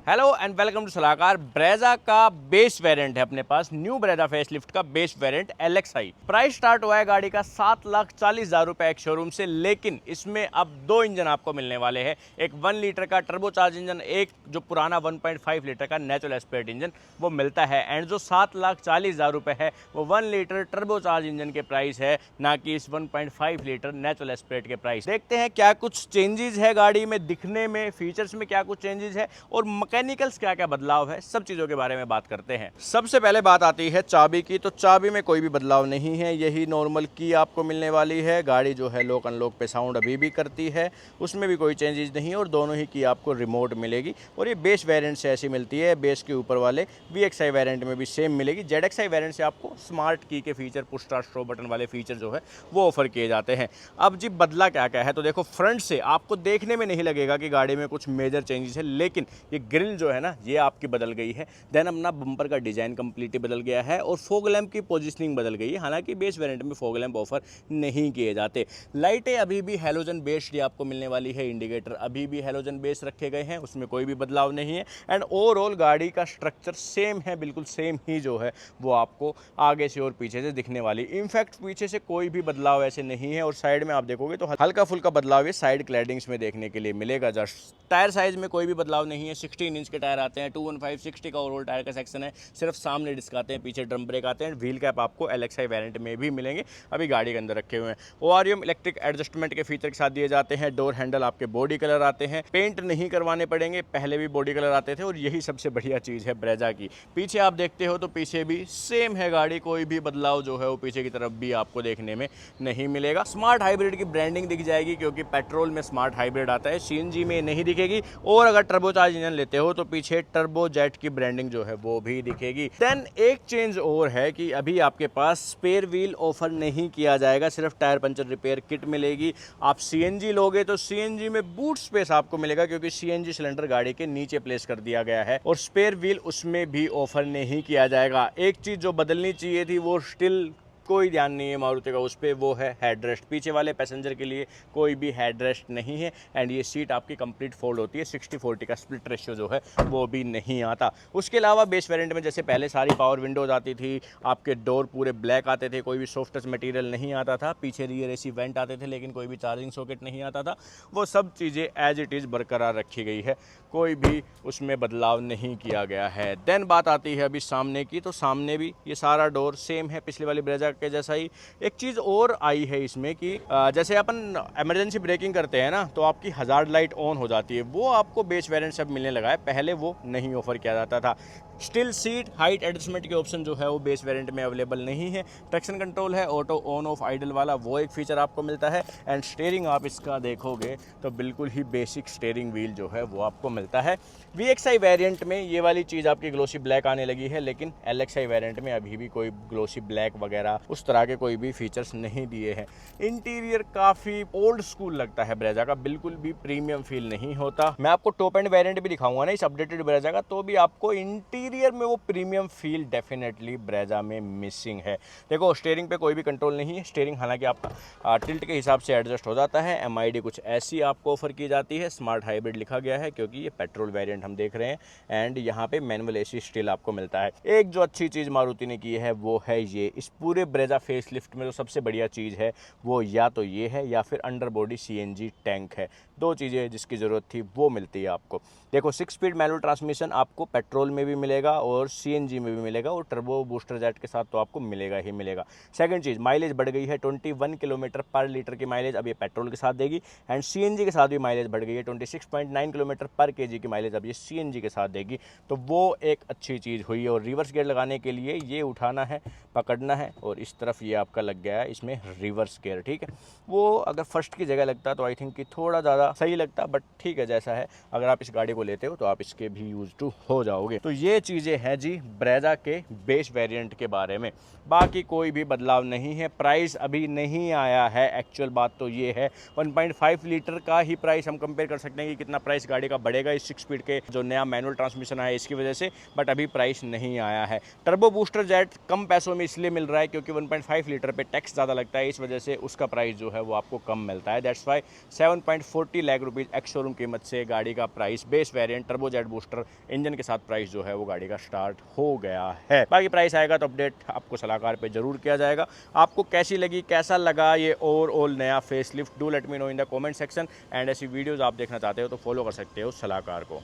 Hello and welcome to सलाहकार। Brezza का base variant है अपने पास, न्यू ब्रेजा फेसलिफ्ट का base variant LXi। Price start हुआ है गाड़ी का 7,40,000 रुपए एक शोरूम से, लेकिन इसमें अब दो इंजन आपको मिलने वाले हैं। एक 1 लीटर का टर्बोचार्ज इंजन, एक जो पुराना 1.5 लीटर का नेचुरल एस्पिरेट इंजन वो मिलता है। एंड जो 7,40,000 रुपए है वो 1 लीटर टर्बोचार्ज इंजन के प्राइस है, ना कि इस 1.5 लीटर नेचुरल एस्पिरेट के प्राइस। देखते हैं क्या कुछ चेंजेस है गाड़ी में, दिखने में, फीचर्स में क्या कुछ चेंजेस है और मैकेनिकल्स क्या क्या बदलाव है, सब चीज़ों के बारे में बात करते हैं। सबसे पहले बात आती है चाबी की। तो चाबी में कोई भी बदलाव नहीं है, यही नॉर्मल की आपको मिलने वाली है। गाड़ी जो है लॉक अनलॉक पे साउंड अभी भी करती है, उसमें भी कोई चेंजेस नहीं, और दोनों ही की आपको रिमोट मिलेगी। और ये बेस वेरिएंट से ऐसी मिलती है, बेस के ऊपर वाले VXi वेरिएंट में भी सेम मिलेगी। ZXi वेरिएंट से आपको स्मार्ट की के feature, push start stop button वाले फीचर जो है वो ऑफर किए जाते हैं। अब जी बदला क्या क्या है, तो देखो फ्रंट से आपको देखने में नहीं लगेगा कि गाड़ी में कुछ मेजर चेंजेस है, लेकिन ये ग्रिल जो है ना ये आपकी बदल गई है। देन अपना बम्पर का डिजाइन कंप्लीटली बदल गया है और फॉग लैंप की पोजीशनिंग बदल गई है। हालांकि बेस वेरिएंट में फॉग लैंप ऑफर नहीं किए जाते। लाइटें अभी भी हैलोजन बेस्ड आपको मिलने वाली है। इंडिकेटर अभी भी हैलोजन बेस रखे गए हैं, उसमें कोई भी बदलाव नहीं है। एंड ओवरऑल गाड़ी का स्ट्रक्चर सेम है, बिल्कुल सेम ही जो है वो आपको आगे से और पीछे से दिखने वाली। इनफैक्ट पीछे से कोई भी बदलाव ऐसे नहीं है। और साइड में आप देखोगे तो हल्का फुल्का बदलाव ये साइड क्लैडिंग्स में देखने के लिए मिलेगा। जस्ट टायर साइज में कोई भी बदलाव नहीं है। 16 इंच के टायर आते हैं, 215/60 का ओवरऑल टायर का सेक्शन है। सिर्फ सामने डिस्क आते हैं, पीछे ड्रम ब्रेक आते हैं। व्हील कैप आपको LXi वेरिएंट में भी मिलेंगे, अभी गाड़ी के अंदर रखे हुए हैं। ORM इलेक्ट्रिक एडजस्टमेंट के फीचर के साथ दिए जाते हैं। डोर हैंडल आपके बॉडी कलर आते हैं, पेंट नहीं करवाने पड़ेंगे, पहले भी बॉडी कलर आते थे। और यही सबसे बढ़िया चीज़ है ब्रेजा की। पीछे आप देखते हो तो पीछे भी सेम है गाड़ी, कोई भी बदलाव जो है वो पीछे की तरफ भी आपको देखने में नहीं मिलेगा। स्मार्ट हाइब्रिड की ब्रांडिंग दिख जाएगी, क्योंकि पेट्रोल में स्मार्ट हाइब्रिड आता है, CNG में नहीं दिखेगी। और अगर टर्बोचार्ज इंजन लेते हो तो पीछे टर्बो जेट की ब्रांडिंग जो है वो भी दिखेगी। देन एक चेंज और है कि अभी आपके पास स्पेयर व्हील ऑफर नहीं किया जाएगा, सिर्फ टायर पंचर रिपेयर किट मिलेगी। आप CNG लोगे तो CNG में बूट स्पेस आपको मिलेगा, क्योंकि CNG सिलेंडर गाड़ी के नीचे प्लेस कर दिया गया है। और स्पेयर व्हील उसमें भी ऑफर नहीं किया जाएगा। एक चीज जो बदलनी चाहिए थी वो स्टिल कोई ध्यान नहीं है मारुति का उस पर, वो है हेडरेस्ट। पीछे वाले पैसेंजर के लिए कोई भी हेडरेस्ट नहीं है। एंड ये सीट आपकी कंप्लीट फोल्ड होती है, 60/40 का स्प्लिट रेशियो जो है वो भी नहीं आता। उसके अलावा बेस वेरिएंट में जैसे पहले सारी पावर विंडोज आती थी, आपके डोर पूरे ब्लैक आते थे, कोई भी सॉफ्ट टच मटेरियल नहीं आता था। पीछे रियर AC वेंट आते थे, लेकिन कोई भी चार्जिंग सॉकेट नहीं आता था। वो सब चीज़ें एज इट इज़ बरकरार रखी गई है, कोई भी उसमें बदलाव नहीं किया गया है। देन बात आती है अभी सामने की, तो सामने भी ये सारा डोर सेम है पिछली वाली ब्रेजा के जैसा ही। एक चीज़ और आई है इसमें कि जैसे अपन इमरजेंसी ब्रेकिंग करते हैं ना, तो आपकी हजार्ड लाइट ऑन हो जाती है, वो आपको बेस वेरिएंट सब मिलने लगा है, पहले वो नहीं ऑफर किया जाता था। स्टिल सीट हाइट एडजस्टमेंट के ऑप्शन जो है वो बेस वेरिएंट में अवेलेबल नहीं है। ट्रैक्शन कंट्रोल है ऑटो ऑन ऑफ आइडल वाला, वो एक फीचर आपको मिलता है। एंड स्टीयरिंग आप इसका देखोगे तो बिल्कुल ही बेसिक स्टीयरिंग व्हील जो है वो आपको मिलता है। VXi वेरिएंट में ये वाली चीज़ आपकी ग्लोसी ब्लैक आने लगी है, लेकिन LXi वेरिएंट में अभी भी कोई ग्लोसी ब्लैक वगैरह उस तरह के कोई भी फीचर्स नहीं दिए हैं। इंटीरियर काफ़ी ओल्ड स्कूल लगता है ब्रेजा का, बिल्कुल भी प्रीमियम फील नहीं होता। मैं आपको टॉप एंड वेरिएंट भी दिखाऊंगा ना इस अपडेटेड ब्रेजा का, तो भी आपको इंटीरियर में वो प्रीमियम फील डेफिनेटली ब्रेजा में मिसिंग है। देखो स्टीयरिंग पे कोई भी कंट्रोल नहीं है। स्टीयरिंग हालांकि आपका टिल्ट के हिसाब से एडजस्ट हो जाता है। MID कुछ ऐसी आपको ऑफर की जाती है। स्मार्ट हाइब्रिड लिखा गया है, क्योंकि ये पेट्रोल वेरिएंट हम देख रहे हैं। एंड यहाँ पे मैनुअल AC स्टिल आपको मिलता है। एक जो अच्छी चीज़ मारुति ने की है वो है ये, इस पूरे ब्रेजा फेसलिफ्ट में जो सबसे बढ़िया चीज़ है वो या तो ये है या फिर अंडर बॉडी CNG टैंक है। दो चीज़ें जिसकी ज़रूरत थी वो मिलती है आपको। देखो 6 स्पीड मैनुअल ट्रांसमिशन आपको पेट्रोल में भी मिलेगा और CNG में भी मिलेगा, और टर्बो बूस्टर जेट के साथ तो आपको मिलेगा ही मिलेगा। सेकंड चीज़, माइलेज बढ़ गई है, 21 किलोमीटर पर लीटर की माइलेज अब ये पेट्रोल के साथ देगी। एंड CNG के साथ भी माइलेज बढ़ गई है, 26.9 किलोमीटर पर kg की माइलेज अब ये CNG के साथ देगी। तो वो एक अच्छी चीज़ हुई है। और रिवर्स गियर लगाने के लिए ये उठाना है, पकड़ना है, और इस तरफ ये आपका लग गया है इसमें रिवर्स गियर। ठीक है, वो अगर फर्स्ट की जगह लगता तो आई थिंक कि थोड़ा ज़्यादा सही लगता, बट ठीक है जैसा है। अगर आप इस गाड़ी को लेते हो तो आप इसके भी यूज टू हो जाओगे। तो ये चीज़ें हैं जी ब्रेजा के बेस वेरिएंट के बारे में। बाकी कोई भी बदलाव नहीं है। प्राइस अभी नहीं आया है, एक्चुअल बात तो ये है। 1.5 लीटर का ही प्राइस हम कंपेयर कर सकते हैं कि कितना प्राइस गाड़ी का बढ़ेगा इस 6 स्पीड के जो नया मैनुअल ट्रांसमिशन आया इसकी वजह से, बट अभी प्राइस नहीं आया है। टर्बो बूस्टर जेट कम पैसों में इसलिए मिल रहा है क्योंकि क्योंकि 1.5 लीटर पे टैक्स ज़्यादा लगता है, इस वजह से उसका प्राइस जो है वो आपको कम मिलता है। That's why 7.40 lakh rupees ex showroom कीमत से गाड़ी का price base variant turbo jet booster engine के साथ प्राइस जो है वो गाड़ी का स्टार्ट हो गया है। बाकी प्राइस आएगा तो अपडेट आपको सलाहकार पे जरूर किया जाएगा। आपको कैसी लगी, कैसा लगा ये ओवरऑल नया face lift, do let me know in the comment section. And ऐसी वीडियोस आप देखना चाहते हो तो फॉलो कर सकते हो सलाहकार को।